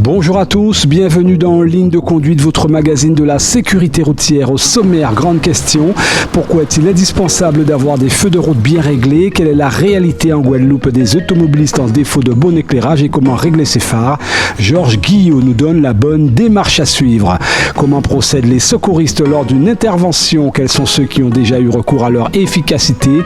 Bonjour à tous, bienvenue dans Ligne de conduite, votre magazine de la sécurité routière. Au sommaire, grande question, pourquoi est-il indispensable d'avoir des feux de route bien réglés? Quelle est la réalité en Guadeloupe des automobilistes en défaut de bon éclairage et comment régler ces phares? Georges Guillot nous donne la bonne démarche à suivre. Comment procèdent les secouristes lors d'une intervention? Quels sont ceux qui ont déjà eu recours à leur efficacité?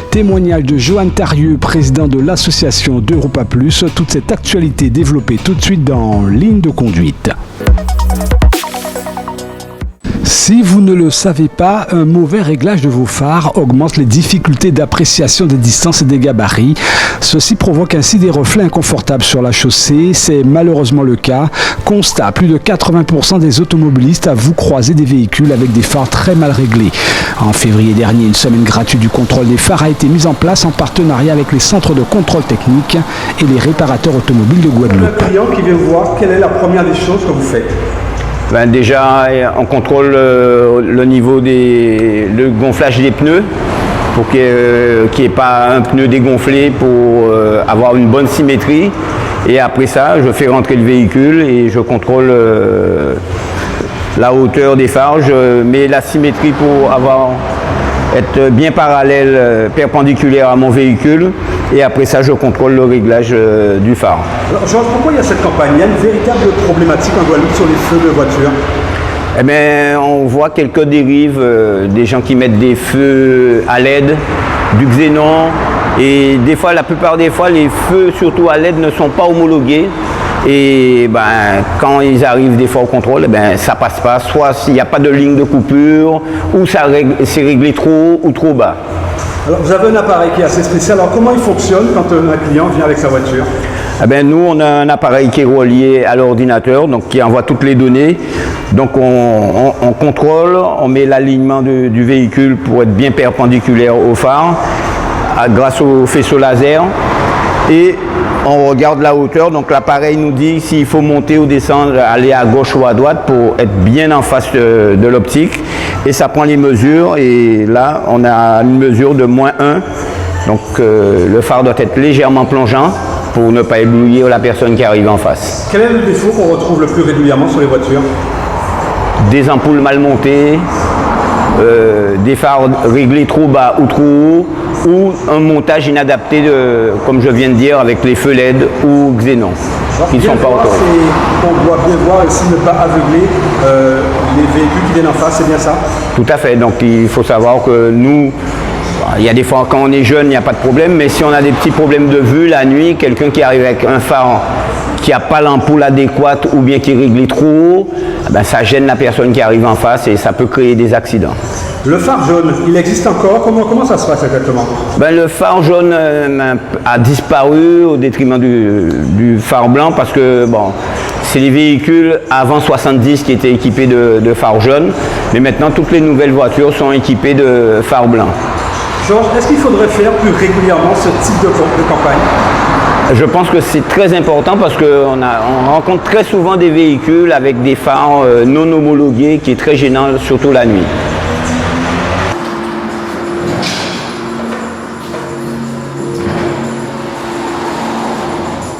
Témoignage de Johan Tarieux, président de l'association d'Europa Plus. Toute cette actualité développée tout de suite dans Ligne de conduite. Si vous ne le savez pas, un mauvais réglage de vos phares augmente les difficultés d'appréciation des distances et des gabarits. Ceci provoque ainsi des reflets inconfortables sur la chaussée. C'est malheureusement le cas. Constat, plus de 80% des automobilistes avouent croiser des véhicules avec des phares très mal réglés. En février dernier, une semaine gratuite du contrôle des phares a été mise en place en partenariat avec les centres de contrôle technique et les réparateurs automobiles de Guadeloupe. Un client qui vient vous voir, quelle est la première des choses que vous faites? Déjà, on contrôle le niveau le gonflage des pneus pour qu'il n'y ait pas un pneu dégonflé pour avoir une bonne symétrie. Et après ça, je fais rentrer le véhicule et je contrôle la hauteur des phares. Je mets la symétrie pour être bien parallèle, perpendiculaire à mon véhicule. Et après ça, je contrôle le réglage du phare. Alors, Georges, pourquoi il y a cette campagne? Il y a une véritable problématique en Guadeloupe sur les feux de voiture. Eh bien, on voit quelques dérives, des gens qui mettent des feux à LED, du xénon. Et des fois, la plupart des fois, les feux, surtout à LED, ne sont pas homologués. Et quand ils arrivent des fois au contrôle, ça passe pas. Soit s'il n'y a pas de ligne de coupure, ou c'est réglé trop haut ou trop bas. Alors, vous avez un appareil qui est assez spécial. Alors, comment il fonctionne quand un client vient avec sa voiture? Nous, on a un appareil qui est relié à l'ordinateur, donc qui envoie toutes les données. Donc, on contrôle, on met l'alignement du véhicule pour être bien perpendiculaire au phare, grâce au faisceau laser. Et on regarde la hauteur, donc l'appareil nous dit s'il faut monter ou descendre, aller à gauche ou à droite pour être bien en face de l'optique. Et ça prend les mesures et là on a une mesure de -1. Donc le phare doit être légèrement plongeant pour ne pas éblouir la personne qui arrive en face. Quel est le défaut qu'on retrouve le plus régulièrement sur les voitures? Des ampoules mal montées, des phares réglés trop bas ou trop haut, ou un montage inadapté, comme je viens de dire, avec les feux LED ou xénon, qui ne sont pas autorisés. On doit bien voir ici ne pas aveugler les véhicules qui viennent en face, c'est bien ça? Tout à fait, donc il faut savoir que nous, il y a des fois quand on est jeune, il n'y a pas de problème, mais si on a des petits problèmes de vue la nuit, quelqu'un qui arrive avec un phare qui n'a pas l'ampoule adéquate ou bien qui est réglé trop haut, ça gêne la personne qui arrive en face et ça peut créer des accidents. Le phare jaune, il existe encore? Comment ça se passe exactement? Le phare jaune a disparu au détriment du phare blanc parce que c'est les véhicules avant 70 qui étaient équipés de phare jaune, mais maintenant toutes les nouvelles voitures sont équipées de phare blanc. Georges, est-ce qu'il faudrait faire plus régulièrement ce type de campagne? Je pense que c'est très important parce qu'on rencontre très souvent des véhicules avec des phares non homologués qui est très gênant, surtout la nuit.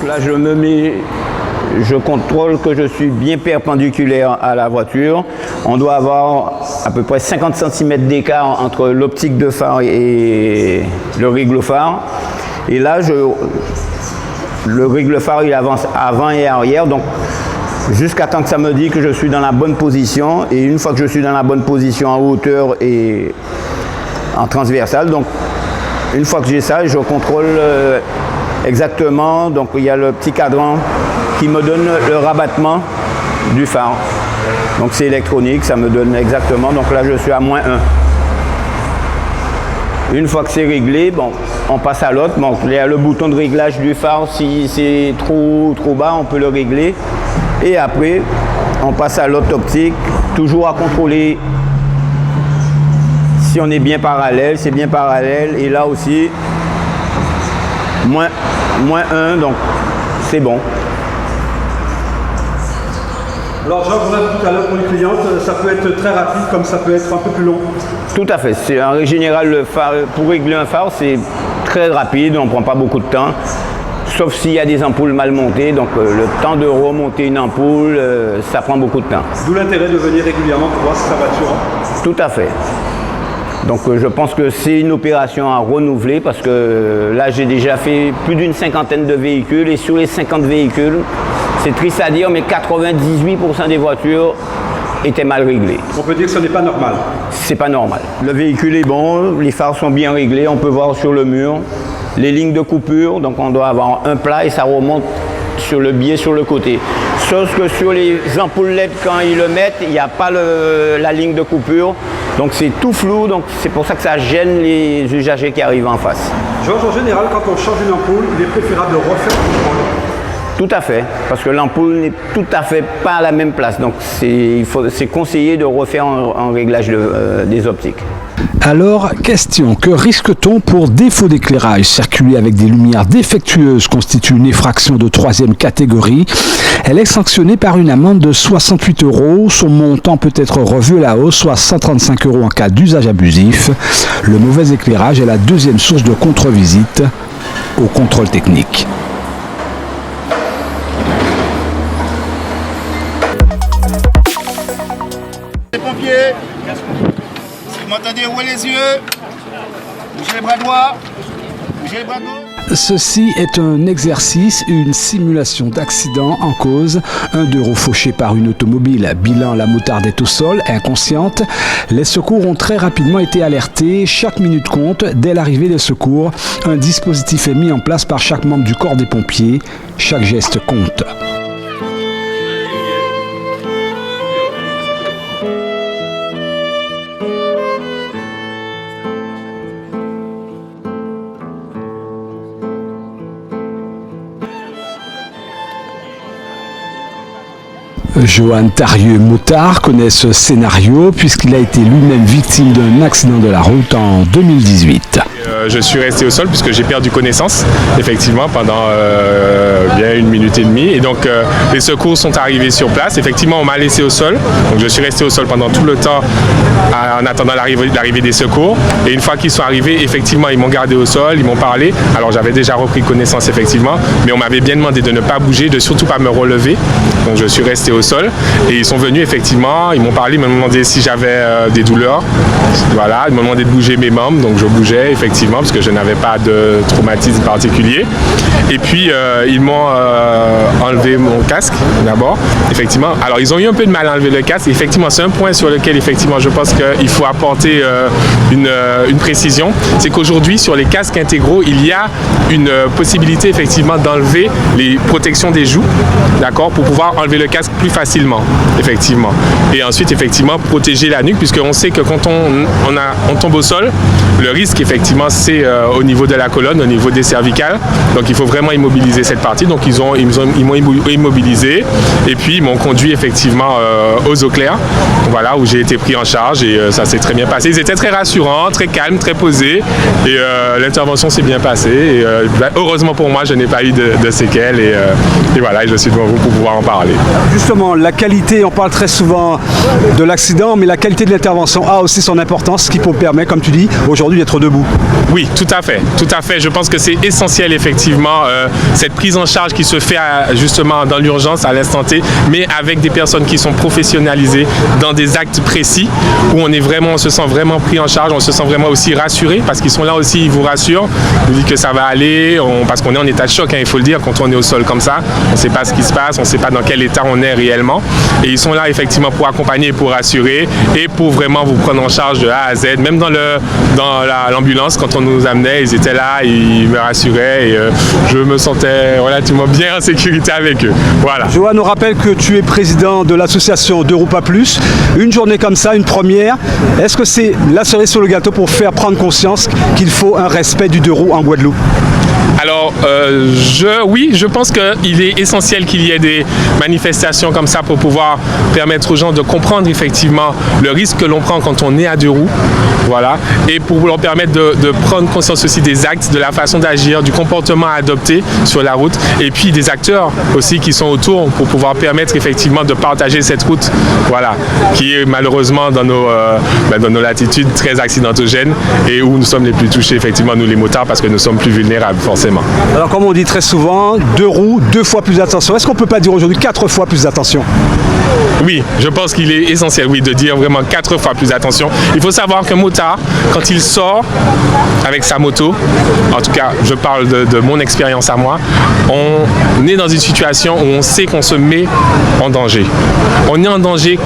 Là, je contrôle que je suis bien perpendiculaire à la voiture. On doit avoir à peu près 50 cm d'écart entre l'optique de phare et le règle-phare. Et là, le règle-phare, il avance avant et arrière, donc jusqu'à temps que ça me dit que je suis dans la bonne position. Et une fois que je suis dans la bonne position en hauteur et en transversale, donc une fois que j'ai ça, je contrôle exactement. Donc il y a le petit cadran qui me donne le rabattement du phare. Donc c'est électronique, ça me donne exactement. Donc là, je suis à -1. Une fois que c'est réglé, on passe à l'autre. Il y a le bouton de réglage du phare, si c'est trop bas, on peut le régler. Et après, on passe à l'autre optique, toujours à contrôler si on est bien parallèle, c'est bien parallèle. Et là aussi, -1, donc c'est bon. Alors Jean, on a dit tout à l'heure pour les clientes, ça peut être très rapide comme ça peut être un peu plus long. Tout à fait. C'est en règle générale, le phare, pour régler un phare, c'est très rapide, on ne prend pas beaucoup de temps. sauf s'il y a des ampoules mal montées. Donc le temps de remonter une ampoule, ça prend beaucoup de temps. D'où l'intérêt de venir régulièrement pour voir si ça va toujours. Tout à fait. Donc je pense que c'est une opération à renouveler parce que là j'ai déjà fait plus d'une cinquantaine de véhicules et sur les 50 véhicules, c'est triste à dire mais 98% des voitures étaient mal réglées. On peut dire que ce n'est pas normal. C'est pas normal. Le véhicule est bon, les phares sont bien réglés, on peut voir sur le mur les lignes de coupure, donc on doit avoir un plat et ça remonte sur le biais sur le côté. Sauf que sur les ampoules LED, quand ils le mettent, il n'y a pas la ligne de coupure. Donc c'est tout flou, donc c'est pour ça que ça gêne les usagers qui arrivent en face. Georges, en général, quand on change une ampoule, il est préférable de refaire le contrôle. Tout à fait, parce que l'ampoule n'est tout à fait pas à la même place. Donc c'est conseillé de refaire un réglage des optiques. Alors, question, que risque-t-on pour défaut d'éclairage? Circuler avec des lumières défectueuses constitue une infraction de 3e catégorie. Elle est sanctionnée par une amende de 68 €. Son montant peut être revu à la hausse, soit 135 € en cas d'usage abusif. Le mauvais éclairage est la 2e source de contre-visite au contrôle technique. Les pompiers, vous m'entendez, ouvrez les yeux, bougez les bras droits, bougez les bras gauche. Ceci est un exercice, une simulation d'accident en cause. Un d'euro fauché par une automobile. Bilan, la moutarde est au sol, inconsciente. Les secours ont très rapidement été alertés. Chaque minute compte. Dès l'arrivée des secours, un dispositif est mis en place par chaque membre du corps des pompiers. Chaque geste compte. Johan Tarieux-Moutard connaît ce scénario puisqu'il a été lui-même victime d'un accident de la route en 2018. Je suis resté au sol puisque j'ai perdu connaissance, effectivement, pendant bien 1 minute et demie. Et donc, les secours sont arrivés sur place. Effectivement, on m'a laissé au sol. Donc, je suis resté au sol pendant tout le temps en attendant l'arrivée des secours. Et une fois qu'ils sont arrivés, effectivement, ils m'ont gardé au sol, ils m'ont parlé. Alors, j'avais déjà repris connaissance, effectivement. Mais on m'avait bien demandé de ne pas bouger, de surtout pas me relever. Donc, je suis resté au sol. Et ils sont venus, effectivement. Ils m'ont parlé, ils m'ont demandé si j'avais des douleurs. Voilà, ils m'ont demandé de bouger mes membres. Donc, je bougeais, effectivement, parce que je n'avais pas de traumatisme particulier. Et puis, ils m'ont enlevé mon casque, d'abord, effectivement. Alors, ils ont eu un peu de mal à enlever le casque. Effectivement, c'est un point sur lequel, effectivement, je pense qu'il faut apporter une précision. C'est qu'aujourd'hui, sur les casques intégraux, il y a une possibilité, effectivement, d'enlever les protections des joues, d'accord, pour pouvoir enlever le casque plus facilement, effectivement. Et ensuite, effectivement, protéger la nuque, puisqu'on sait que quand on tombe au sol, le risque, effectivement, c'est au niveau de la colonne, au niveau des cervicales. Donc, il faut vraiment immobiliser cette partie. Donc, ils m'ont immobilisé et puis ils m'ont conduit, effectivement, aux eaux claires, voilà, où j'ai été pris en charge et ça s'est très bien passé. Ils étaient très rassurants, très calmes, très posés et l'intervention s'est bien passée. Et, heureusement pour moi, je n'ai pas eu de séquelles et voilà, et je suis devant vous pour pouvoir en parler. Justement, la qualité, on parle très souvent de l'accident, mais la qualité de l'intervention a aussi son importance, ce qui peut permettre, comme tu dis, aujourd'hui d'être debout. Oui, tout à fait, tout à fait. Je pense que c'est essentiel, effectivement, cette prise en charge qui se fait justement dans l'urgence à l'instant T, mais avec des personnes qui sont professionnalisées dans des actes précis où on se sent vraiment pris en charge, on se sent vraiment aussi rassuré parce qu'ils sont là aussi, ils vous rassurent, ils vous disent que ça va aller, parce qu'on est en état de choc, hein, il faut le dire, quand on est au sol comme ça, on ne sait pas ce qui se passe, on ne sait pas dans quel état on est réellement et ils sont là effectivement pour accompagner, pour rassurer et pour vraiment vous prendre en charge de A à Z, même dans l'ambulance quand on nous amenait, ils étaient là, ils me rassuraient et je me sentais relativement bien en sécurité avec eux. Voilà. Johan nous rappelle que tu es président de l'association d'Europa Plus. Une journée comme ça, une première, est-ce que c'est la cerise sur le gâteau pour faire prendre conscience qu'il faut un respect du 2 roues en Guadeloupe? Alors, oui, je pense qu'il est essentiel qu'il y ait des manifestations comme ça pour pouvoir permettre aux gens de comprendre effectivement le risque que l'on prend quand on est à 2 roues, voilà, et pour leur permettre de prendre conscience aussi des actes, de la façon d'agir, du comportement à adopter sur la route, et puis des acteurs aussi qui sont autour pour pouvoir permettre effectivement de partager cette route, voilà, qui est malheureusement dans nos latitudes très accidentogènes et où nous sommes les plus touchés, effectivement, nous les motards, parce que nous sommes plus vulnérables, forcément. forcément. Alors comme on dit très souvent, 2 roues, 2 fois plus d'attention. Est-ce qu'on ne peut pas dire aujourd'hui 4 fois plus d'attention? Oui, je pense qu'il est essentiel, oui, de dire vraiment 4 fois plus attention. Il faut savoir qu'un motard, quand il sort avec sa moto, en tout cas, je parle de mon expérience à moi, on est dans une situation où on sait qu'on se met en danger. On est en danger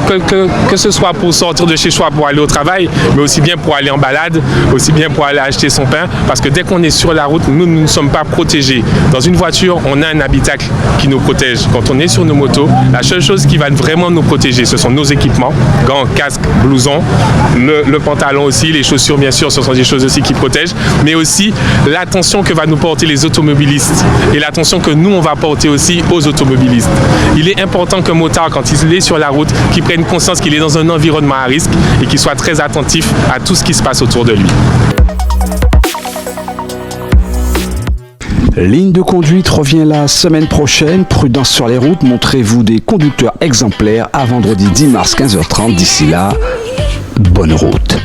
que ce soit pour sortir de chez soi pour aller au travail, mais aussi bien pour aller en balade, aussi bien pour aller acheter son pain, parce que dès qu'on est sur la route, nous ne sommes pas protégés. Dans une voiture, on a un habitacle qui nous protège. Quand on est sur nos motos, la seule chose qui va vraiment nous protéger, ce sont nos équipements, gants, casques, blousons, le pantalon aussi, les chaussures bien sûr, ce sont des choses aussi qui protègent, mais aussi l'attention que va nous porter les automobilistes et l'attention que nous on va porter aussi aux automobilistes. Il est important qu'un motard, quand il est sur la route, qu'il prenne conscience qu'il est dans un environnement à risque et qu'il soit très attentif à tout ce qui se passe autour de lui. Ligne de conduite revient la semaine prochaine. Prudence sur les routes, montrez-vous des conducteurs exemplaires à vendredi 10 mars 15h30. D'ici là, bonne route.